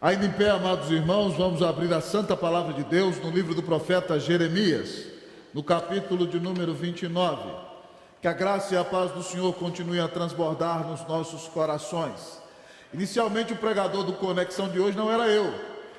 Ainda em pé, amados irmãos, vamos abrir a Santa Palavra de Deus no livro do profeta Jeremias, no capítulo de número 29. Que a graça e a paz do Senhor continuem a transbordar nos nossos corações. Inicialmente o pregador do Conexão de hoje não era eu,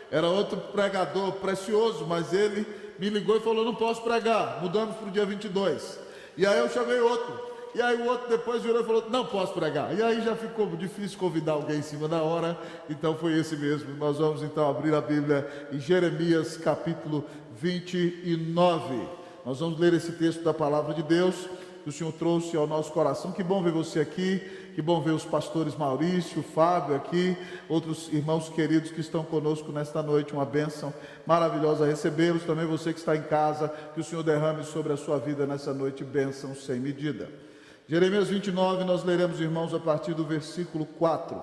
era outro pregador precioso, mas ele me ligou e falou: não posso pregar, mudamos para o dia 22. E aí eu chamei outro. E aí o outro depois virou e falou: não posso pregar. E aí já ficou difícil convidar alguém em cima da hora. Então foi esse mesmo. Nós vamos então abrir a Bíblia em Jeremias capítulo 29. Nós vamos ler esse texto da palavra de Deus que o Senhor trouxe ao nosso coração. Que bom ver você aqui. Que bom ver os pastores Maurício, Fábio aqui, outros irmãos queridos que estão conosco nesta noite. Uma bênção maravilhosa recebê-los. Também você que está em casa, que o Senhor derrame sobre a sua vida nessa noite bênção sem medida. Jeremias 29, nós leremos, irmãos, a partir do versículo 4.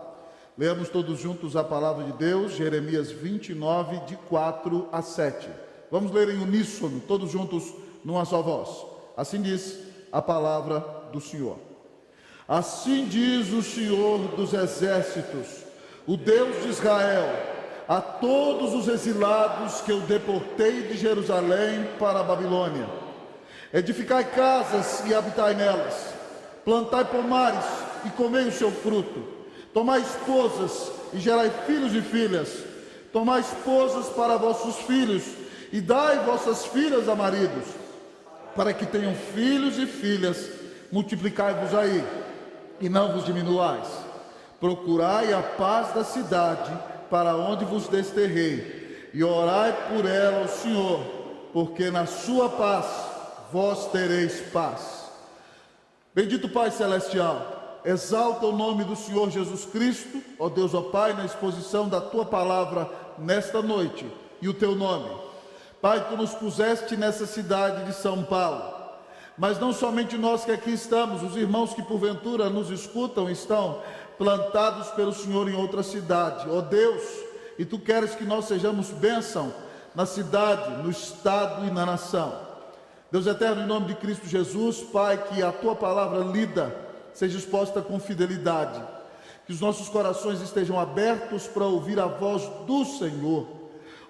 Leamos todos juntos a palavra de Deus, Jeremias 29, de 4 a 7. Vamos ler em uníssono, todos juntos, numa só voz. Assim diz a palavra do Senhor. Assim diz o Senhor dos exércitos, o Deus de Israel, a todos os exilados que eu deportei de Jerusalém para a Babilônia: edificai casas e habitai nelas, plantai pomares e comei o seu fruto, tomai esposas e gerai filhos e filhas, tomai esposas para vossos filhos e dai vossas filhas a maridos, para que tenham filhos e filhas. Multiplicai-vos aí e não vos diminuais. Procurai a paz da cidade para onde vos desterrei, e orai por ela ao Senhor, porque na sua paz vós tereis paz. Bendito Pai Celestial, exalta o nome do Senhor Jesus Cristo, ó Deus, ó Pai, na exposição da Tua palavra nesta noite, e o Teu nome. Pai, Tu nos puseste nessa cidade de São Paulo, mas não somente nós que aqui estamos, os irmãos que porventura nos escutam estão plantados pelo Senhor em outra cidade, ó Deus, e Tu queres que nós sejamos bênção na cidade, no estado e na nação. Deus eterno, em nome de Cristo Jesus, Pai, que a Tua palavra lida seja exposta com fidelidade, que os nossos corações estejam abertos para ouvir a voz do Senhor.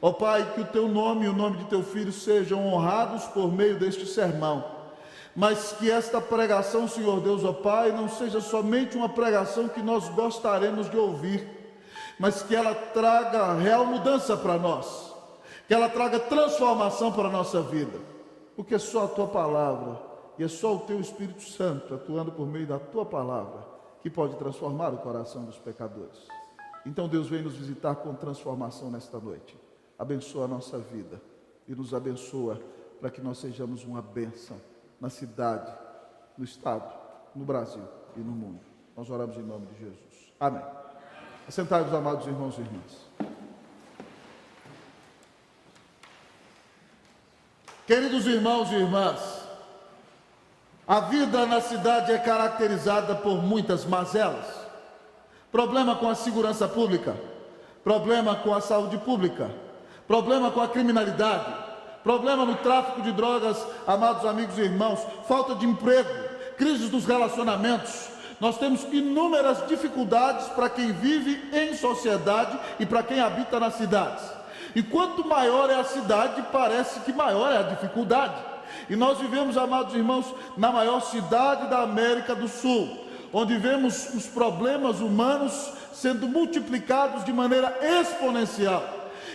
Ó Pai, que o Teu nome e o nome de Teu Filho sejam honrados por meio deste sermão, mas que esta pregação, Senhor Deus, ó Pai, não seja somente uma pregação que nós gostaremos de ouvir, mas que ela traga real mudança para nós, que ela traga transformação para a nossa vida, porque é só a Tua palavra e é só o Teu Espírito Santo atuando por meio da Tua palavra que pode transformar o coração dos pecadores. Então Deus vem nos visitar com transformação nesta noite. Abençoa a nossa vida e nos abençoa para que nós sejamos uma bênção na cidade, no estado, no Brasil e no mundo. Nós oramos em nome de Jesus. Amém. Assentai-vos, amados irmãos e irmãs. Queridos irmãos e irmãs, a vida na cidade é caracterizada por muitas mazelas. Problema com a segurança pública, problema com a saúde pública, problema com a criminalidade, problema no tráfico de drogas, amados amigos e irmãos, falta de emprego, crise dos relacionamentos. Nós temos inúmeras dificuldades para quem vive em sociedade e para quem habita nas cidades. E quanto maior é a cidade, parece que maior é a dificuldade. E nós vivemos, amados irmãos, na maior cidade da América do Sul, onde vemos os problemas humanos sendo multiplicados de maneira exponencial.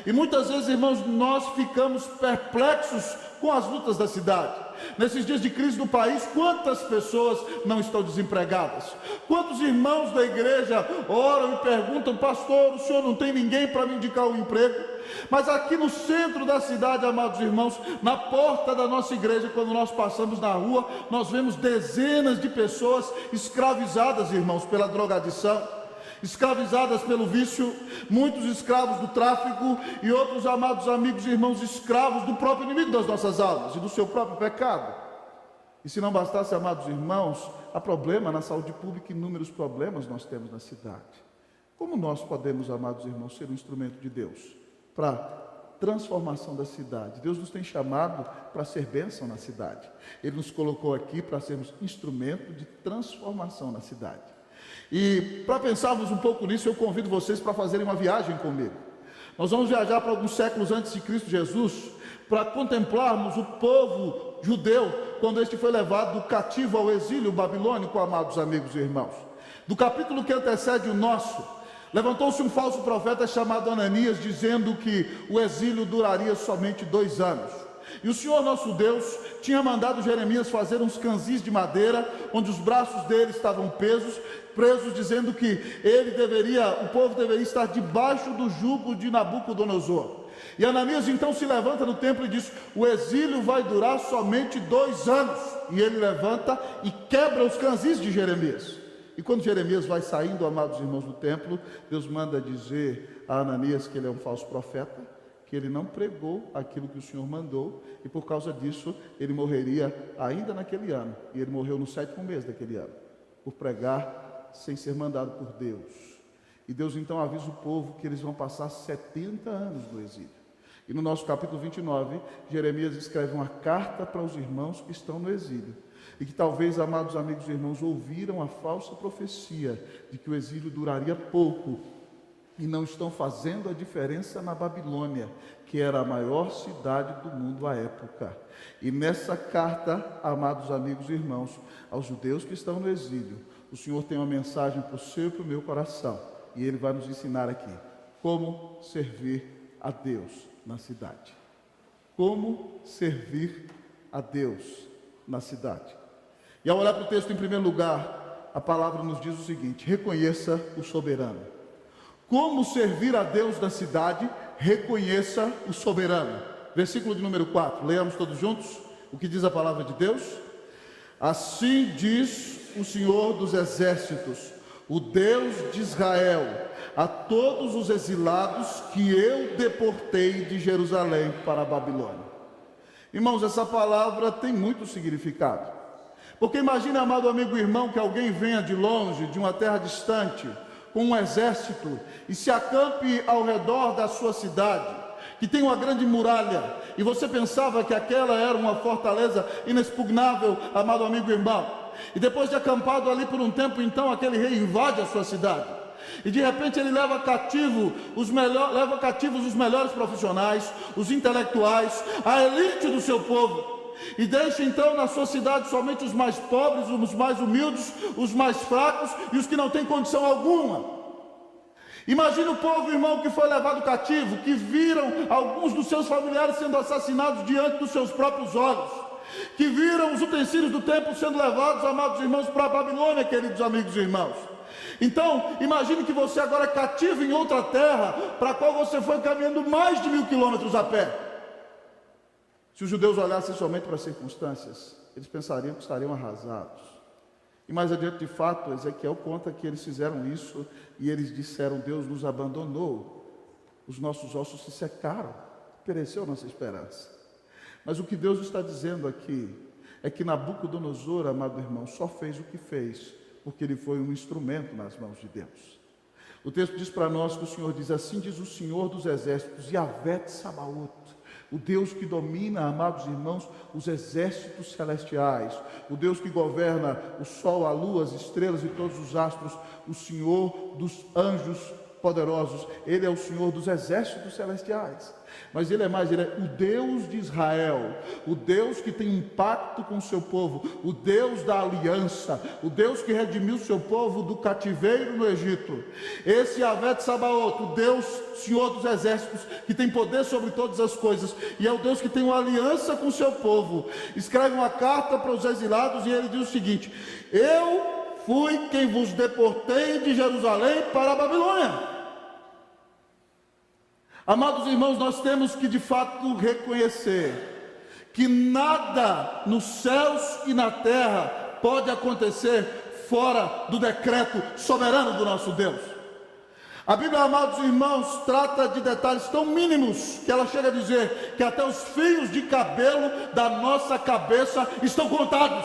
E muitas vezes, irmãos, nós ficamos perplexos com as lutas da cidade. Nesses dias de crise no país, quantas pessoas não estão desempregadas? Quantos irmãos da igreja oram e perguntam: pastor, o senhor não tem ninguém para me indicar um emprego? Mas aqui no centro da cidade, amados irmãos, na porta da nossa igreja, quando nós passamos na rua, nós vemos dezenas de pessoas escravizadas, irmãos, pela drogadição, escravizadas pelo vício, muitos escravos do tráfico e outros, amados amigos e irmãos, escravos do próprio inimigo das nossas almas e do seu próprio pecado. E se não bastasse, amados irmãos, há problema na saúde pública, inúmeros problemas nós temos na cidade. Como nós podemos, amados irmãos, ser um instrumento de Deus para transformação da cidade? Deus nos tem chamado para ser bênção na cidade. Ele nos colocou aqui para sermos instrumento de transformação na cidade. E para pensarmos um pouco nisso, eu convido vocês para fazerem uma viagem comigo. Nós vamos viajar para alguns séculos antes de Cristo Jesus, para contemplarmos o povo judeu, quando este foi levado cativo ao exílio babilônico, amados amigos e irmãos. Do capítulo que antecede o nosso, levantou-se um falso profeta chamado Ananias, dizendo que o exílio duraria somente 2 anos. E o Senhor nosso Deus tinha mandado Jeremias fazer uns canzis de madeira, onde os braços dele estavam presos, dizendo que o povo deveria estar debaixo do jugo de Nabucodonosor. E Ananias então se levanta no templo e diz: o exílio vai durar somente 2 anos. E ele levanta e quebra os canzis de Jeremias. E quando Jeremias vai saindo, amados irmãos, do templo, Deus manda dizer a Ananias que ele é um falso profeta, que ele não pregou aquilo que o Senhor mandou, e por causa disso ele morreria ainda naquele ano. E ele morreu no 7º mês daquele ano, por pregar sem ser mandado por Deus. E Deus então avisa o povo que eles vão passar 70 anos no exílio. E no nosso capítulo 29, Jeremias escreve uma carta para os irmãos que estão no exílio. E que talvez, amados amigos e irmãos, ouviram a falsa profecia de que o exílio duraria pouco, e não estão fazendo a diferença na Babilônia, que era a maior cidade do mundo à época. E nessa carta, amados amigos e irmãos, aos judeus que estão no exílio, o Senhor tem uma mensagem para o seu e para o meu coração, e Ele vai nos ensinar aqui como servir a Deus na cidade. Como servir a Deus na cidade. E ao olhar para o texto, em primeiro lugar, a palavra nos diz o seguinte: reconheça o soberano. Como servir a Deus na cidade? Reconheça o soberano. Versículo de número 4, leamos todos juntos o que diz a palavra de Deus. Assim diz o Senhor dos exércitos, o Deus de Israel, a todos os exilados que eu deportei de Jerusalém para a Babilônia. Irmãos, essa palavra tem muito significado. Porque imagine, amado amigo e irmão, que alguém venha de longe, de uma terra distante, com um exército, e se acampe ao redor da sua cidade, que tem uma grande muralha, e você pensava que aquela era uma fortaleza inexpugnável, amado amigo e irmão. E depois de acampado ali por um tempo, então aquele rei invade a sua cidade, e de repente ele leva cativos os melhores profissionais, os intelectuais, a elite do seu povo, e deixa então na sua cidade somente os mais pobres, os mais humildes, os mais fracos e os que não têm condição alguma. Imagina o povo, irmão, que foi levado cativo, que viram alguns dos seus familiares sendo assassinados diante dos seus próprios olhos, que viram os utensílios do templo sendo levados, amados irmãos, para a Babilônia, queridos amigos e irmãos. Então, imagine que você agora é cativo em outra terra, para a qual você foi caminhando mais de 1000 quilômetros a pé. Se os judeus olhassem somente para as circunstâncias, eles pensariam que estariam arrasados. E mais adiante, de fato, Ezequiel conta que eles fizeram isso e eles disseram: Deus nos abandonou, os nossos ossos se secaram, pereceu nossa esperança. Mas o que Deus está dizendo aqui é que Nabucodonosor, amado irmão, só fez o que fez porque ele foi um instrumento nas mãos de Deus. O texto diz para nós que o Senhor diz: assim diz o Senhor dos exércitos, Yahvé Tsabaoth, o Deus que domina, amados irmãos, os exércitos celestiais, o Deus que governa o sol, a lua, as estrelas e todos os astros, o Senhor dos anjos poderosos. Ele é o Senhor dos exércitos celestiais. Mas Ele é mais, Ele é o Deus de Israel, o Deus que tem um pacto com o seu povo, o Deus da aliança, o Deus que redimiu o seu povo do cativeiro no Egito. Esse Yahvé Tsabaoth, o Deus, Senhor dos exércitos, que tem poder sobre todas as coisas, e é o Deus que tem uma aliança com o seu povo, escreve uma carta para os exilados e ele diz o seguinte: eu fui quem vos deportei de Jerusalém para a Babilônia. Amados irmãos, nós temos que de fato reconhecer que nada nos céus e na terra pode acontecer fora do decreto soberano do nosso Deus. A Bíblia, amados irmãos, trata de detalhes tão mínimos que ela chega a dizer que até os fios de cabelo da nossa cabeça estão contados.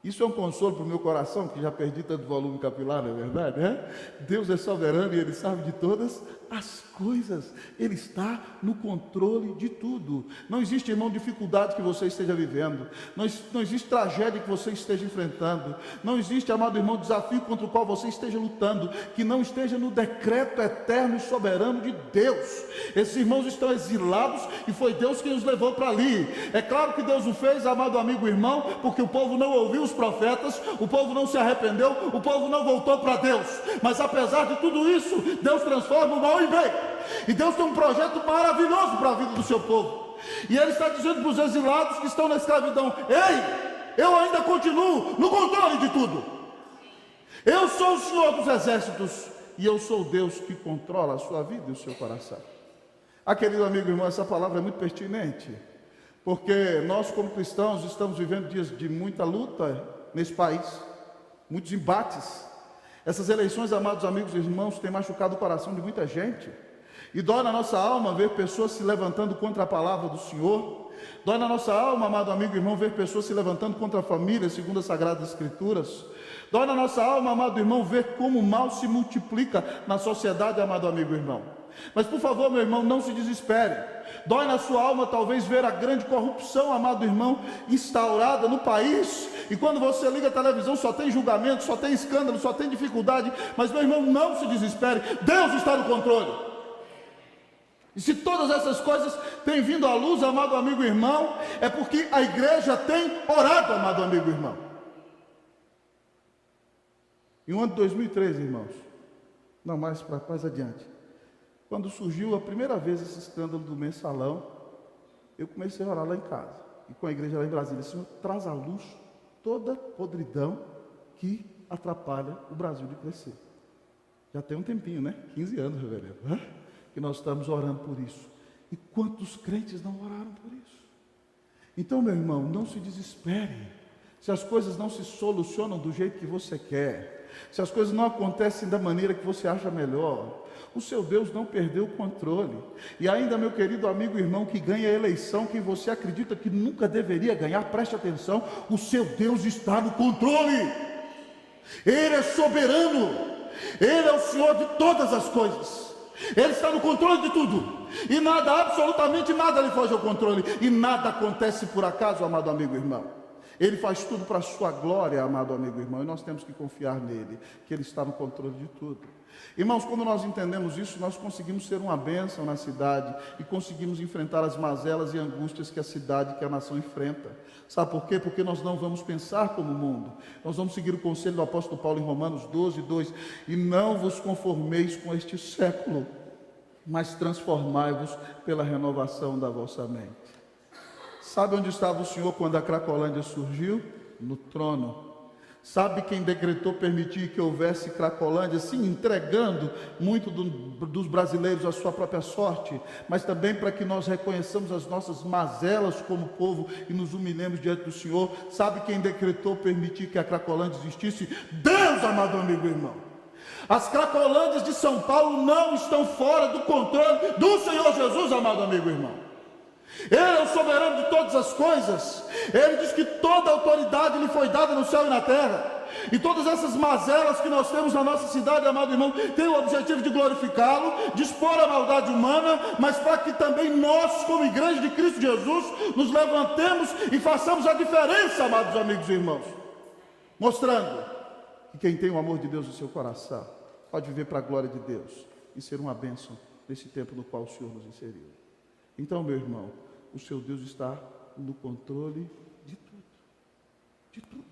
Isso é um consolo para o meu coração, que já perdi tanto volume capilar, não é verdade? Deus é soberano e Ele sabe de todas as coisas. Ele está no controle de tudo. Não existe, irmão, dificuldade que você esteja vivendo. Não existe tragédia que você esteja enfrentando. Não existe, amado irmão, desafio contra o qual você esteja lutando, que não esteja no decreto eterno e soberano de Deus. Esses irmãos estão exilados e foi Deus quem os levou para ali. É claro que Deus o fez, amado amigo e irmão, porque o povo não ouviu os profetas, o povo não se arrependeu, o povo não voltou para Deus. Mas apesar de tudo isso, Deus transforma o mal em bem. E Deus tem um projeto maravilhoso para a vida do seu povo. E Ele está dizendo para os exilados que estão na escravidão: ei, eu ainda continuo no controle de tudo. Eu sou o Senhor dos exércitos e eu sou o Deus que controla a sua vida e o seu coração. Querido amigo e irmão, essa palavra é muito pertinente, porque nós como cristãos estamos vivendo dias de muita luta nesse país, muitos embates. Essas eleições, amados amigos e irmãos, têm machucado o coração de muita gente, e dói na nossa alma ver pessoas se levantando contra a palavra do Senhor. Dói na nossa alma, amado amigo e irmão, ver pessoas se levantando contra a família, segundo as Sagradas Escrituras. Dói na nossa alma, amado irmão, ver como o mal se multiplica na sociedade, amado amigo e irmão. Mas por favor, meu irmão, não se desespere. Dói na sua alma talvez ver a grande corrupção, amado irmão, instaurada no país. E quando você liga a televisão só tem julgamento, só tem escândalo, só tem dificuldade. Mas meu irmão, não se desespere, Deus está no controle. E se todas essas coisas têm vindo à luz, amado amigo e irmão, é porque a igreja tem orado, amado amigo e irmão. Em um ano de 2013, irmãos, não mais adiante, quando surgiu a primeira vez esse escândalo do mensalão, eu comecei a orar lá em casa, e com a igreja lá em Brasília: Senhor, traz à luz toda podridão que atrapalha o Brasil de crescer. Já tem um tempinho, né? 15 anos, reverendo, que nós estamos orando por isso. E quantos crentes não oraram por isso? Então, meu irmão, não se desespere. Se as coisas não se solucionam do jeito que você quer, se as coisas não acontecem da maneira que você acha melhor, o seu Deus não perdeu o controle. E ainda, meu querido amigo e irmão, que ganha a eleição, que você acredita que nunca deveria ganhar, preste atenção: o seu Deus está no controle. Ele é soberano, Ele é o Senhor de todas as coisas. Ele está no controle de tudo, e nada, absolutamente nada lhe foge ao controle, e nada acontece por acaso, amado amigo e irmão. Ele faz tudo para a sua glória, amado amigo e irmão, e nós temos que confiar nele, que Ele está no controle de tudo. Irmãos, quando nós entendemos isso, nós conseguimos ser uma bênção na cidade, e conseguimos enfrentar as mazelas e angústias que a cidade, que a nação enfrenta. Sabe por quê? Porque nós não vamos pensar como o mundo. Nós vamos seguir o conselho do apóstolo Paulo em Romanos 12:2: e não vos conformeis com este século, mas transformai-vos pela renovação da vossa mente. Sabe onde estava o Senhor quando a Cracolândia surgiu? No trono. Sabe quem decretou permitir que houvesse Cracolândia? Sim, entregando muito dos brasileiros à sua própria sorte, mas também para que nós reconheçamos as nossas mazelas como povo e nos humilhemos diante do Senhor. Sabe quem decretou permitir que a Cracolândia existisse? Deus, amado amigo e irmão. As Cracolândias de São Paulo não estão fora do controle do Senhor Jesus, amado amigo e irmão. Ele é o soberano de todas as coisas. Ele diz que toda autoridade lhe foi dada no céu e na terra. E todas essas mazelas que nós temos na nossa cidade, amado irmão, tem o objetivo de glorificá-lo, de expor a maldade humana, mas para que também nós, como igreja de Cristo Jesus, nos levantemos e façamos a diferença, amados amigos e irmãos, mostrando que quem tem o amor de Deus no seu coração pode viver para a glória de Deus e ser uma bênção nesse tempo no qual o Senhor nos inseriu. Então, meu irmão, o seu Deus está no controle de tudo. De tudo.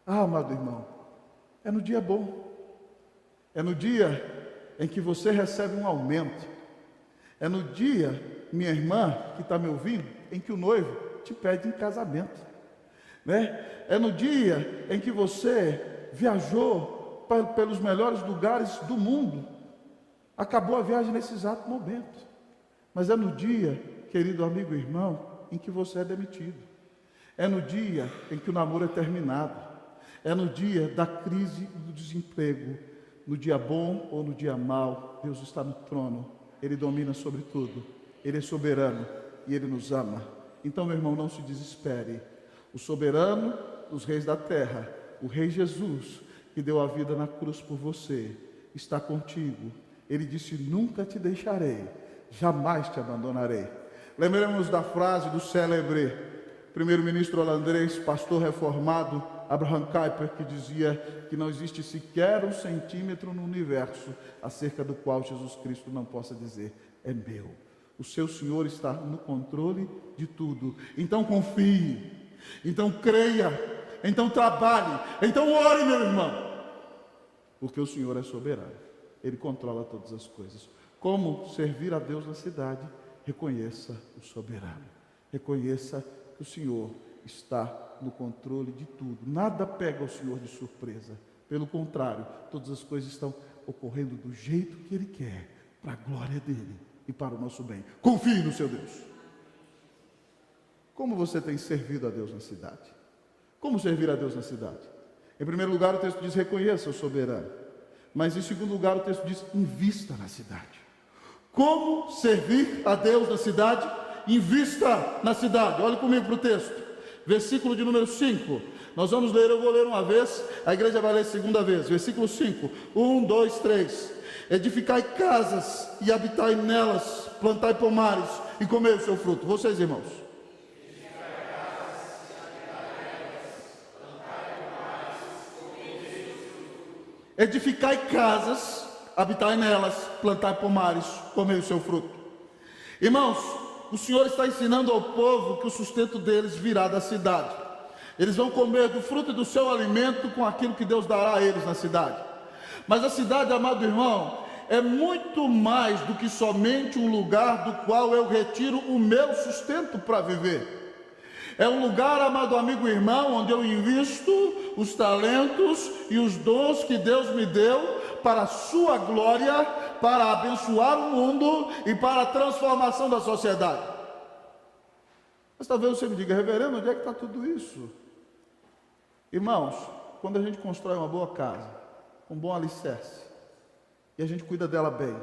Amado irmão, é no dia bom. É no dia em que você recebe um aumento. É no dia, minha irmã, que está me ouvindo, em que o noivo te pede em casamento. Né? É no dia em que você viajou pelos melhores lugares do mundo. Acabou a viagem nesse exato momento. Mas é no dia, querido amigo e irmão, em que você é demitido. É no dia em que o namoro é terminado. É no dia da crise e do desemprego. No dia bom ou no dia mau, Deus está no trono. Ele domina sobre tudo. Ele é soberano e Ele nos ama. Então, meu irmão, não se desespere. O soberano dos reis da terra, o Rei Jesus, que deu a vida na cruz por você, está contigo. Ele disse: nunca te deixarei, jamais te abandonarei. Lembremos da frase do célebre primeiro-ministro holandês, pastor reformado, Abraham Kuyper, que dizia que não existe sequer 1 centímetro no universo acerca do qual Jesus Cristo não possa dizer: é meu. O seu Senhor está no controle de tudo. Então confie, então creia, então trabalhe, então ore, meu irmão, porque o Senhor é soberano, Ele controla todas as coisas. Como servir a Deus na cidade? Reconheça o soberano, reconheça que o Senhor está no controle de tudo. Nada pega o Senhor de surpresa, pelo contrário, todas as coisas estão ocorrendo do jeito que Ele quer, para a glória dEle e para o nosso bem. Confie no seu Deus. Como você tem servido a Deus na cidade? Como servir a Deus na cidade? Em primeiro lugar, o texto diz: reconheça o soberano. Mas em segundo lugar, o texto diz: invista na cidade. Como servir a Deus na cidade? Invista na cidade. Olhe comigo para o texto, versículo de número 5. Nós vamos ler, eu vou ler uma vez, a igreja vai ler segunda vez. Versículo 5, 1, 2, 3. Edificai casas e habitai nelas, plantai pomares e comei o seu fruto. Vocês, irmãos. Edificai casas, habitai nelas, plantai pomares, comei o seu fruto. Irmãos, o Senhor está ensinando ao povo que o sustento deles virá da cidade. Eles vão comer do fruto e do seu alimento com aquilo que Deus dará a eles na cidade. Mas a cidade, amado irmão, é muito mais do que somente um lugar do qual eu retiro o meu sustento para viver. É um lugar, amado amigo e irmão, onde eu invisto os talentos e os dons que Deus me deu para a sua glória, para abençoar o mundo e para a transformação da sociedade. Mas talvez você me diga: reverendo, onde é que está tudo isso? Irmãos, quando a gente constrói uma boa casa, com um bom alicerce, e a gente cuida dela bem,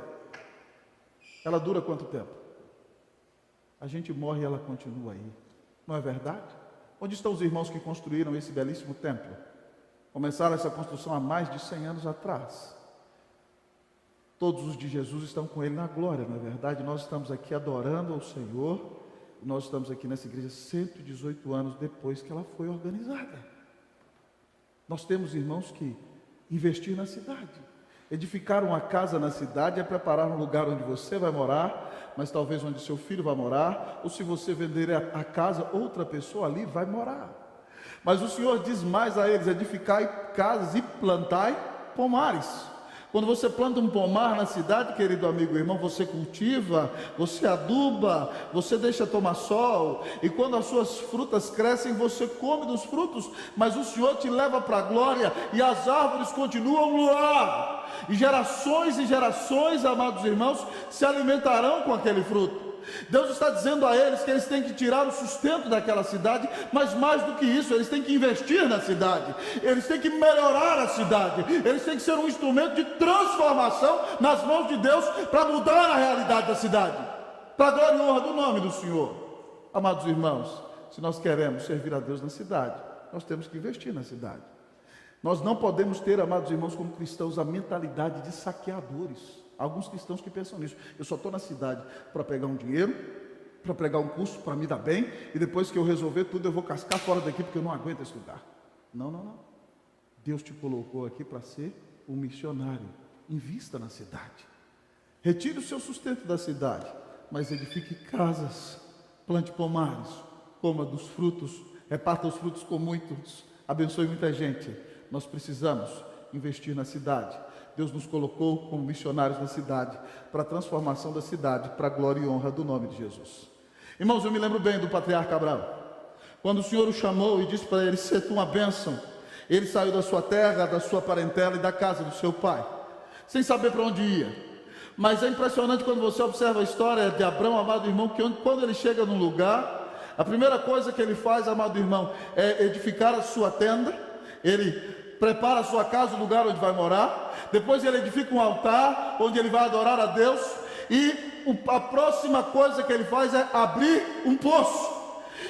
ela dura quanto tempo? A gente morre e ela continua aí. Não é verdade? Onde estão os irmãos que construíram esse belíssimo templo? Começaram essa construção há mais de 100 anos atrás. Todos os de Jesus estão com Ele na glória, não é verdade? Nós estamos aqui adorando ao Senhor. Nós estamos aqui nessa igreja 118 anos depois que ela foi organizada. Nós temos, irmãos, que investir na cidade. Edificar uma casa na cidade é preparar um lugar onde você vai morar, mas talvez onde seu filho vai morar, ou se você vender a casa, outra pessoa ali vai morar. Mas o Senhor diz mais a eles: edificai casas e plantai pomares. Quando você planta um pomar na cidade, querido amigo e irmão, você cultiva, você aduba, você deixa tomar sol, e quando as suas frutas crescem, você come dos frutos, mas o Senhor te leva para a glória, e as árvores continuam lá, e gerações, amados irmãos, se alimentarão com aquele fruto. Deus está dizendo a eles que eles têm que tirar o sustento daquela cidade, mas mais do que isso, eles têm que investir na cidade, eles têm que melhorar a cidade, eles têm que ser um instrumento de transformação nas mãos de Deus, para mudar a realidade da cidade, para a glória e honra do nome do Senhor. Amados irmãos, se nós queremos servir a Deus na cidade, nós temos que investir na cidade. Nós não podemos ter, amados irmãos, como cristãos, a mentalidade de saqueadores. Alguns cristãos que pensam nisso: eu só estou na cidade para pegar um dinheiro, para pegar um curso, para me dar bem, e depois que eu resolver tudo, eu vou cascar fora daqui, porque eu não aguento esse lugar. Não. Deus te colocou aqui para ser um missionário. Invista na cidade. Retire o seu sustento da cidade, mas edifique casas, plante pomares, coma dos frutos, reparta os frutos com muitos, abençoe muita gente. Nós precisamos investir na cidade. Deus nos colocou como missionários na cidade, para a transformação da cidade, para a glória e honra do nome de Jesus. Irmãos, eu me lembro bem do patriarca Abraão, quando o Senhor o chamou e disse para ele: ser tu uma bênção. Ele saiu da sua terra, da sua parentela e da casa do seu pai, sem saber para onde ia. Mas é impressionante quando você observa a história de Abraão, amado irmão, que quando ele chega num lugar, a primeira coisa que ele faz, amado irmão, é edificar a sua tenda. Ele prepara a sua casa, o lugar onde vai morar. Depois ele edifica um altar, onde ele vai adorar a Deus. E a próxima coisa que ele faz é abrir um poço.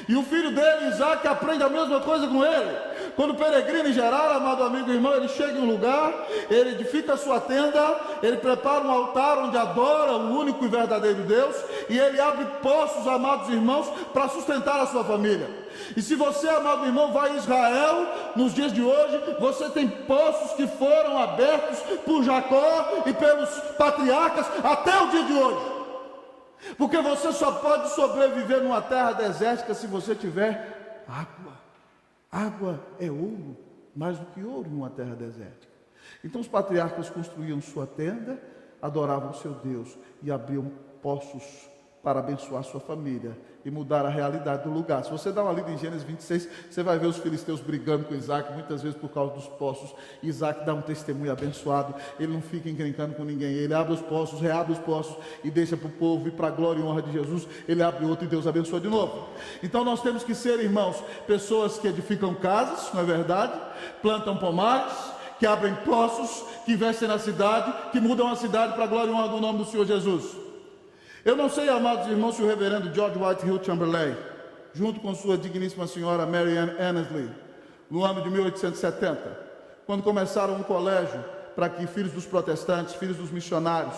E o filho dele, Isaac, aprende a mesma coisa com ele. Quando peregrina em geral, amado amigo e irmão, ele chega em um lugar, ele edifica a sua tenda, ele prepara um altar onde adora o único e verdadeiro Deus, e ele abre poços, amados irmãos, para sustentar a sua família. E se você, amado irmão, vai a Israel, nos dias de hoje, você tem poços que foram abertos por Jacó e pelos patriarcas até o dia de hoje. Porque você só pode sobreviver numa terra desértica se você tiver água. Água é ouro, mais do que ouro numa terra desértica. Então os patriarcas construíam sua tenda, adoravam seu Deus e abriam poços para abençoar sua família e mudar a realidade do lugar. Se você dá uma lida em Gênesis 26, você vai ver os filisteus brigando com Isaac, muitas vezes por causa dos poços. Isaac dá um testemunho abençoado, ele não fica encrencando com ninguém, ele abre os poços, reabre os poços e deixa para o povo, e para a glória e honra de Jesus, ele abre outro e Deus abençoa de novo. Então nós temos que ser, irmãos, pessoas que edificam casas, não é verdade? Plantam pomares, que abrem poços, que investem na cidade, que mudam a cidade para a glória e honra do nome do Senhor Jesus. Eu não sei, amados irmãos, se o reverendo George Whitehill Chamberlain, junto com sua digníssima senhora Mary Ann Annesley, no ano de 1870, quando começaram um colégio para que filhos dos protestantes, filhos dos missionários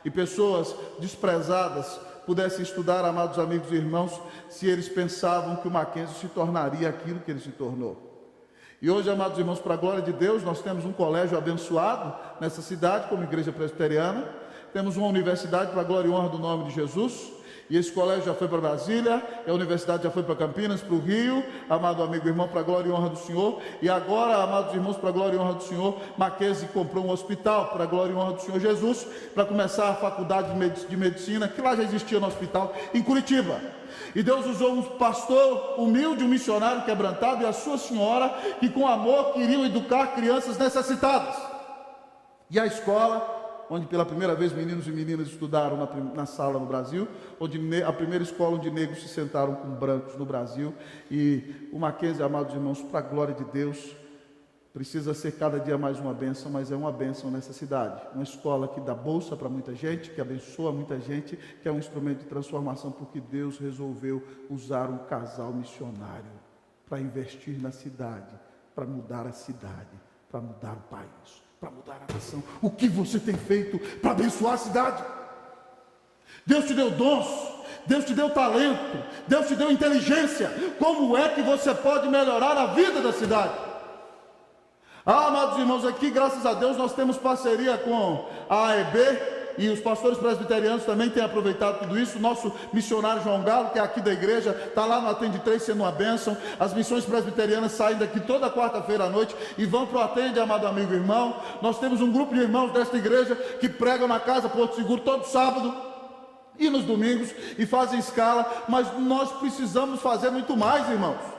e pessoas desprezadas pudessem estudar, amados amigos e irmãos, se eles pensavam que o Mackenzie se tornaria aquilo que ele se tornou. E hoje, amados irmãos, para a glória de Deus, nós temos um colégio abençoado nessa cidade, como igreja presbiteriana. Temos uma universidade para a glória e honra do nome de Jesus, e esse colégio já foi para Brasília, e a universidade já foi para Campinas, para o Rio, amado amigo e irmão, para a glória e honra do Senhor, e agora, amados irmãos, para a glória e honra do Senhor, Mackenzie comprou um hospital para a glória e honra do Senhor Jesus, para começar a faculdade de medicina, que lá já existia no hospital, em Curitiba. E Deus usou um pastor humilde, um missionário quebrantado, e a sua senhora, que com amor queriam educar crianças necessitadas. E a escola, onde pela primeira vez meninos e meninas estudaram na sala no Brasil, onde a primeira escola onde negros se sentaram com brancos no Brasil, e o Mackenzie, amados irmãos, para a glória de Deus, precisa ser cada dia mais uma bênção, mas é uma bênção nessa cidade, uma escola que dá bolsa para muita gente, que abençoa muita gente, que é um instrumento de transformação, porque Deus resolveu usar um casal missionário para investir na cidade, para mudar a cidade, para mudar o país, para mudar a nação. O que você tem feito para abençoar a cidade? Deus te deu dons, Deus te deu talento, Deus te deu inteligência. Como é que você pode melhorar a vida da cidade? Amados irmãos, aqui graças a Deus nós temos parceria com a AEB, e os pastores presbiterianos também têm aproveitado tudo isso. Nosso missionário João Galo, que é aqui da igreja, está lá no Atende 3 sendo uma bênção. As missões presbiterianas saem daqui toda quarta-feira à noite e vão para o Atende, amado amigo e irmão. Nós temos um grupo de irmãos desta igreja que pregam na casa Porto Seguro todo sábado e nos domingos e fazem escala, mas nós precisamos fazer muito mais, irmãos.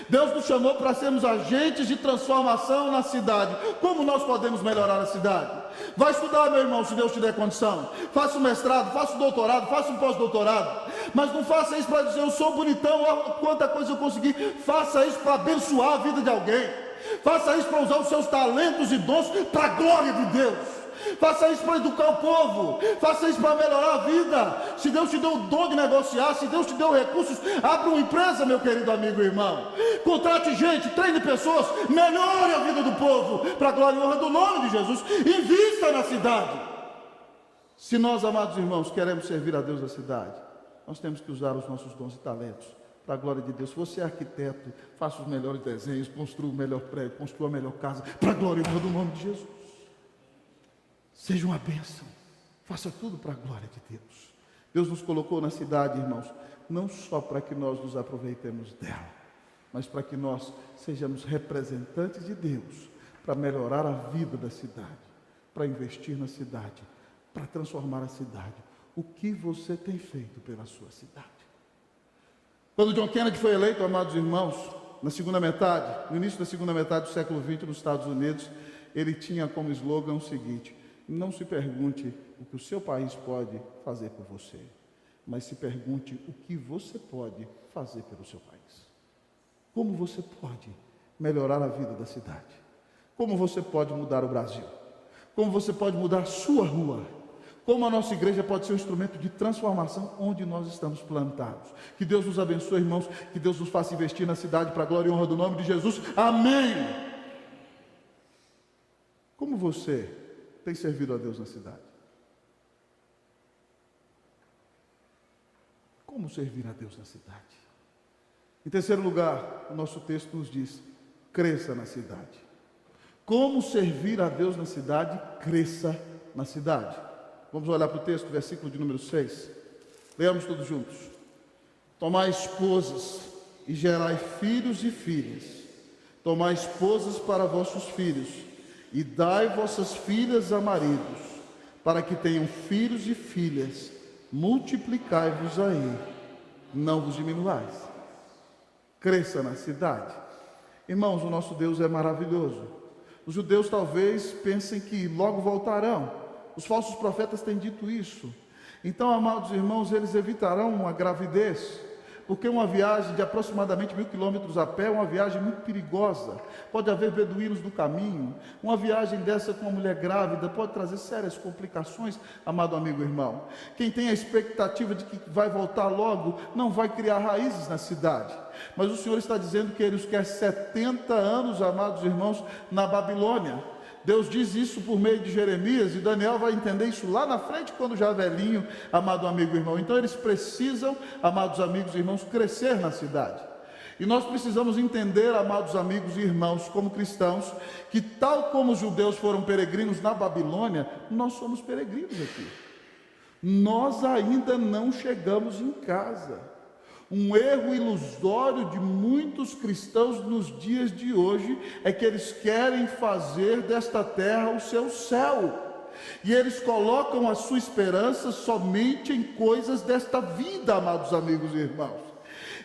Deus nos chamou para sermos agentes de transformação na cidade. Como nós podemos melhorar a cidade? Vai estudar, meu irmão, se Deus te der condição. Faça um mestrado, faça um doutorado, faça um pós-doutorado. Mas não faça isso para dizer, eu sou bonitão, olha quanta coisa eu consegui. Faça isso para abençoar a vida de alguém. Faça isso para usar os seus talentos e dons para a glória de Deus. Faça isso para educar o povo, faça isso para melhorar a vida. Se Deus te deu o dom de negociar, se Deus te deu recursos, abra uma empresa, meu querido amigo e irmão. Contrate gente, treine pessoas, melhore a vida do povo, para a glória e honra do nome de Jesus. Invista na cidade. Se nós, amados irmãos, queremos servir a Deus da cidade, nós temos que usar os nossos dons e talentos para a glória de Deus. Se você é arquiteto, faça os melhores desenhos, construa o melhor prédio, construa a melhor casa, para a glória e honra do nome de Jesus. Seja uma bênção, faça tudo para a glória de Deus. Deus nos colocou na cidade, irmãos, não só para que nós nos aproveitemos dela, mas para que nós sejamos representantes de Deus, para melhorar a vida da cidade, para investir na cidade, para transformar a cidade. O que você tem feito pela sua cidade? Quando John Kennedy foi eleito, amados irmãos, no início da segunda metade do século XX, nos Estados Unidos, ele tinha como slogan o seguinte: não se pergunte o que o seu país pode fazer por você, mas se pergunte o que você pode fazer pelo seu país. Como você pode melhorar a vida da cidade? Como você pode mudar o Brasil? Como você pode mudar a sua rua? como a nossa igreja pode ser um instrumento de transformação onde nós estamos plantados. Que Deus nos abençoe, irmãos, que Deus nos faça investir na cidade para a glória e honra do nome de Jesus. Amém! Como você tem servido a Deus na cidade? Como servir a Deus na cidade? Em terceiro lugar, o nosso texto nos diz: cresça na cidade. Como servir a Deus na cidade? Cresça na cidade. Vamos olhar para o texto, versículo de número 6. Leamos todos juntos. Tomai esposas e gerai filhos e filhas. Tomai esposas para vossos filhos e dai vossas filhas a maridos, para que tenham filhos e filhas. Multiplicai-vos aí, não vos diminuais. Cresça na cidade. Irmãos, o nosso Deus é maravilhoso. Os judeus talvez pensem que logo voltarão. Os falsos profetas têm dito isso. Então, amados irmãos, eles evitarão uma gravidez, porque uma viagem de aproximadamente 1000 quilômetros a pé é uma viagem muito perigosa. Pode haver beduínos no caminho. Uma viagem dessa com uma mulher grávida pode trazer sérias complicações, amado amigo e irmão. Quem tem a expectativa de que vai voltar logo, não vai criar raízes na cidade. Mas o Senhor está dizendo que Ele os quer 70 anos, amados irmãos, na Babilônia. Deus diz isso por meio de Jeremias, e Daniel vai entender isso lá na frente, quando já velhinho, amado amigo e irmão. Então eles precisam, amados amigos e irmãos, crescer na cidade. E nós precisamos entender, amados amigos e irmãos, como cristãos, que tal como os judeus foram peregrinos na Babilônia, nós somos peregrinos aqui. Nós ainda não chegamos em casa. Um erro ilusório de muitos cristãos nos dias de hoje é que eles querem fazer desta terra o seu céu, e eles colocam a sua esperança somente em coisas desta vida, amados amigos e irmãos.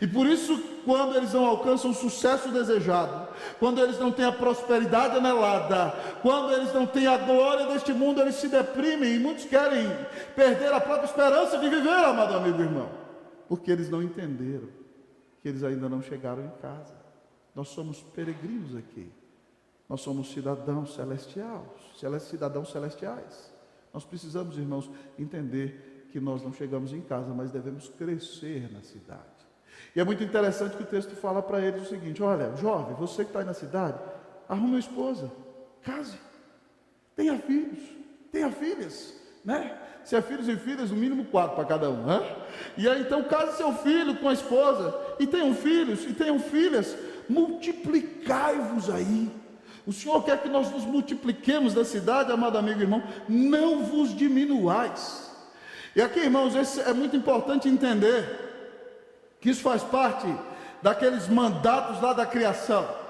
E por isso, quando eles não alcançam o sucesso desejado, quando eles não têm a prosperidade anelada, quando eles não têm a glória deste mundo, eles se deprimem, e muitos querem perder a própria esperança de viver, amado amigo e irmão, porque eles não entenderam que eles ainda não chegaram em casa. Nós somos peregrinos aqui. Nós somos cidadãos celestiais. Nós precisamos, irmãos, entender que nós não chegamos em casa, mas devemos crescer na cidade. E é muito interessante que o texto fala para eles o seguinte: olha, jovem, você que está aí na cidade, arrume uma esposa, case, tenha filhos, tenha filhas, né? Se é filhos e filhas, no mínimo 4 para cada um, né? E aí então case seu filho com a esposa, e tenham filhos, e tenham filhas, multiplicai-vos aí. O Senhor quer que nós nos multipliquemos na cidade, amado amigo e irmão, não vos diminuais. E aqui, irmãos, é muito importante entender que isso faz parte daqueles mandatos lá da criação.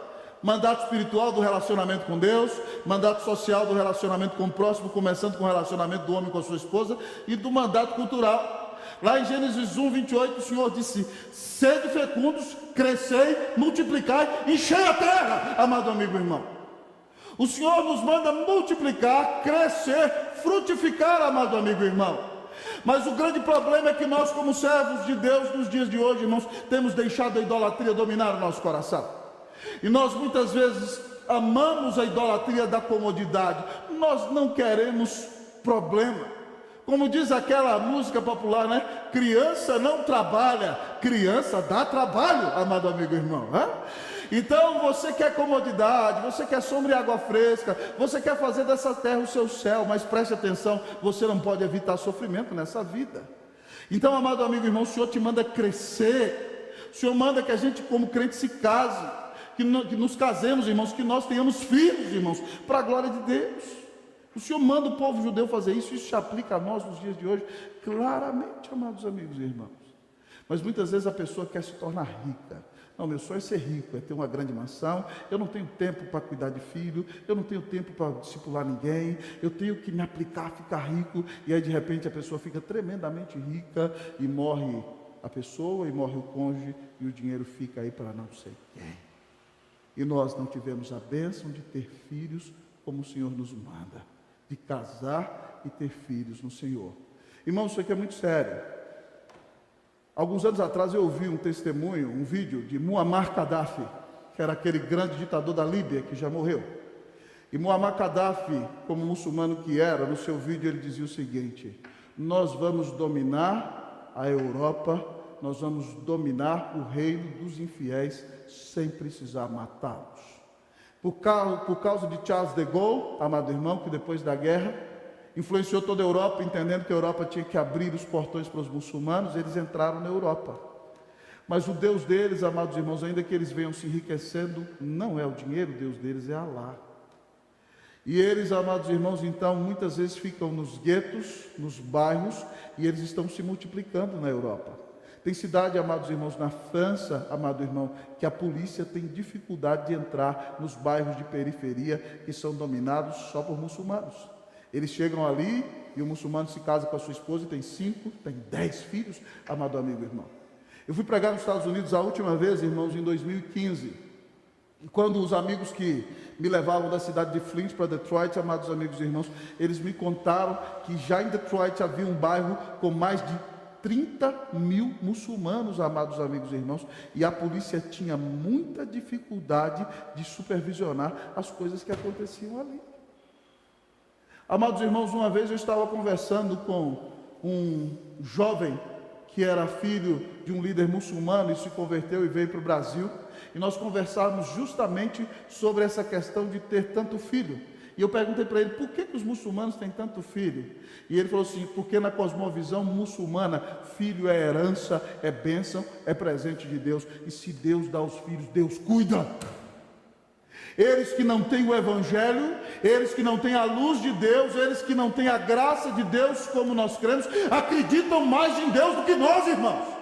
Mandato espiritual do relacionamento com Deus, mandato social do relacionamento com o próximo, começando com o relacionamento do homem com a sua esposa, e do mandato cultural. Lá em Gênesis 1, 28, o Senhor disse: sede fecundos, crescei, multiplicai, enchei a terra, amado amigo e irmão. O Senhor nos manda multiplicar, crescer, frutificar, amado amigo e irmão. Mas o grande problema é que nós, como servos de Deus, nos dias de hoje, irmãos, temos deixado a idolatria dominar o nosso coração. E nós muitas vezes amamos a idolatria da comodidade. Nós não queremos problema. Como diz aquela música popular, né? Criança não trabalha, criança dá trabalho, amado amigo e irmão, né? Então você quer comodidade, você quer sombra e água fresca, você quer fazer dessa terra o seu céu, mas preste atenção, você não pode evitar sofrimento nessa vida. Então, amado amigo e irmão, o Senhor te manda crescer, o Senhor manda que a gente como crente se case, que nos casemos, irmãos, que nós tenhamos filhos, irmãos, para a glória de Deus. O Senhor manda o povo judeu fazer isso, isso se aplica a nós nos dias de hoje, claramente, amados amigos e irmãos. Mas muitas vezes a pessoa quer se tornar rica. Não, meu sonho é ser rico, é ter uma grande mansão, eu não tenho tempo para cuidar de filho, eu não tenho tempo para discipular ninguém, eu tenho que me aplicar, ficar rico, e aí de repente a pessoa fica tremendamente rica, e morre a pessoa, e morre o cônjuge, e o dinheiro fica aí para não sei quem. E nós não tivemos a bênção de ter filhos como o Senhor nos manda, de casar e ter filhos no Senhor. Irmãos, isso aqui é muito sério. Alguns anos atrás eu ouvi um testemunho, um vídeo de Muammar Gaddafi, que era aquele grande ditador da Líbia que já morreu. E Muammar Gaddafi, como muçulmano que era, no seu vídeo ele dizia o seguinte: nós vamos dominar a Europa, nós vamos dominar o reino dos infiéis sem precisar matá-los. Por causa de Charles de Gaulle, amado irmão, que depois da guerra influenciou toda a Europa, entendendo que a Europa tinha que abrir os portões para os muçulmanos, eles entraram na Europa. Mas o Deus deles, amados irmãos, ainda que eles venham se enriquecendo, não é o dinheiro, o Deus deles é Alá. E eles, amados irmãos, então, muitas vezes ficam nos guetos, nos bairros, e eles estão se multiplicando na Europa. Tem cidade, amados irmãos, na França, amado irmão, que a polícia tem dificuldade de entrar nos bairros de periferia que são dominados só por muçulmanos. Eles chegam ali e o muçulmano se casa com a sua esposa e tem 5, tem 10 filhos, amado amigo irmão. Eu fui pregar nos Estados Unidos a última vez, irmãos, em 2015. E quando os amigos que me levavam da cidade de Flint para Detroit, amados amigos e irmãos, eles me contaram que já em Detroit havia um bairro com mais de 30 mil muçulmanos, amados amigos e irmãos, e a polícia tinha muita dificuldade de supervisionar as coisas que aconteciam ali. Amados irmãos, uma vez eu estava conversando com um jovem que era filho de um líder muçulmano e se converteu e veio para o Brasil, e nós conversávamos justamente sobre essa questão de ter tanto filho. E eu perguntei para ele, por que os muçulmanos têm tanto filho? E ele falou assim, porque na cosmovisão muçulmana, filho é herança, é bênção, é presente de Deus. E se Deus dá os filhos, Deus cuida. Eles que não têm o Evangelho, eles que não têm a luz de Deus, eles que não têm a graça de Deus como nós cremos, acreditam mais em Deus do que nós, irmãos.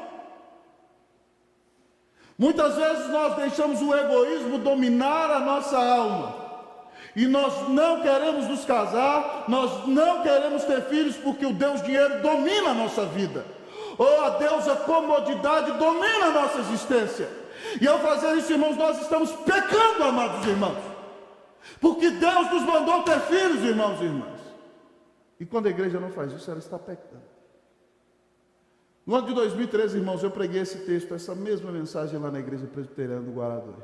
Muitas vezes nós deixamos o egoísmo dominar a nossa alma. E nós não queremos nos casar, nós não queremos ter filhos, porque o Deus dinheiro domina a nossa vida. Ou a deusa comodidade domina a nossa existência. E ao fazer isso, irmãos, nós estamos pecando, amados irmãos. Porque Deus nos mandou ter filhos, irmãos e irmãs. E quando a igreja não faz isso, ela está pecando. No ano de 2013, irmãos, eu preguei esse texto, essa mesma mensagem lá na igreja presbiteriana do Guará 2.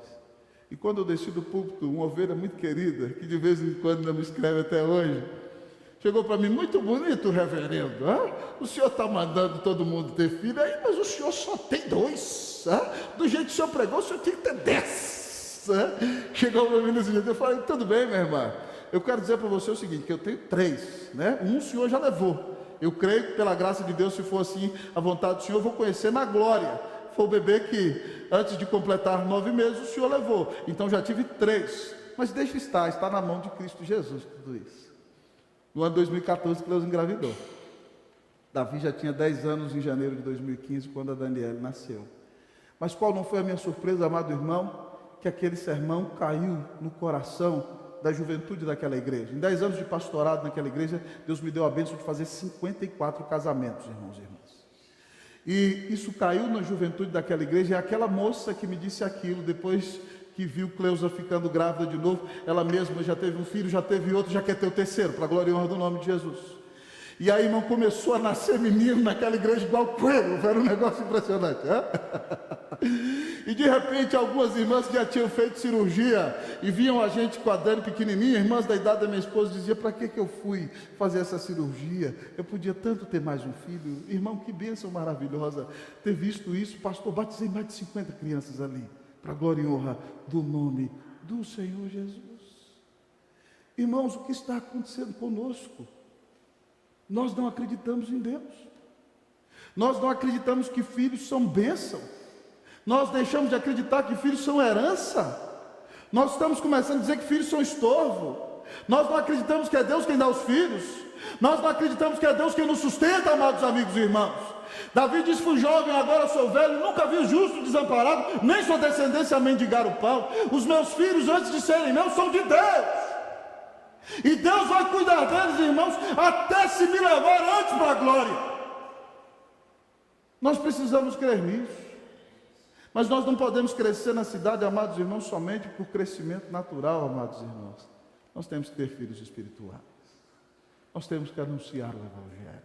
E quando eu desci do púlpito, uma ovelha muito querida, que de vez em quando ainda me escreve até hoje, chegou para mim, muito bonito, reverendo, o senhor está mandando todo mundo ter filho, aí, mas o senhor só tem 2, do jeito que o senhor pregou, o senhor tinha que ter 10. Chegou para mim nesse jeito, eu falei, tudo bem, minha irmã, eu quero dizer para você o seguinte, que eu tenho 3, um o senhor já levou, eu creio que pela graça de Deus, se for assim, a vontade do senhor, eu vou conhecer na glória. Foi o bebê que, antes de completar 9 meses, o senhor levou. Então já tive 3. Mas deixa estar, está na mão de Cristo Jesus tudo isso. No ano 2014, Deus engravidou. Davi já tinha 10 anos em janeiro de 2015, quando a Daniela nasceu. Mas qual não foi a minha surpresa, amado irmão? Que aquele sermão caiu no coração da juventude daquela igreja. Em 10 anos de pastorado naquela igreja, Deus me deu a bênção de fazer 54 casamentos, irmãos e irmãs. E isso caiu na juventude daquela igreja, e aquela moça que me disse aquilo, depois que viu Cleusa ficando grávida de novo, ela mesma já teve um filho, já teve outro, já quer ter o terceiro, para a glória e honra do nome de Jesus. E aí, irmão, começou a nascer menino naquela igreja igual coelho, era um negócio impressionante. E de repente, algumas irmãs que já tinham feito cirurgia e viam a gente com a Dani pequenininha, irmãs da idade da minha esposa, diziam, para que eu fui fazer essa cirurgia? Eu podia tanto ter mais um filho. Irmão, que bênção maravilhosa ter visto isso. Pastor, batizei mais de 50 crianças ali, para a glória e honra do nome do Senhor Jesus. Irmãos, o que está acontecendo conosco? Nós não acreditamos em Deus. Nós não acreditamos que filhos são bênção. Nós deixamos de acreditar que filhos são herança. Nós estamos começando a dizer que filhos são estorvo. Nós não acreditamos que é Deus quem dá os filhos. Nós não acreditamos que é Deus quem nos sustenta, amados amigos e irmãos. Davi disse, fui jovem, agora sou velho, nunca vi o justo desamparado, nem sua descendência mendigar o pão. Os meus filhos, antes de serem meus, são de Deus. E Deus vai cuidar deles, irmãos, até se me levar antes para a glória. Nós precisamos crer nisso. Mas nós não podemos crescer na cidade, amados irmãos, somente por crescimento natural, amados irmãos. Nós temos que ter filhos espirituais. Nós temos que anunciar o Evangelho.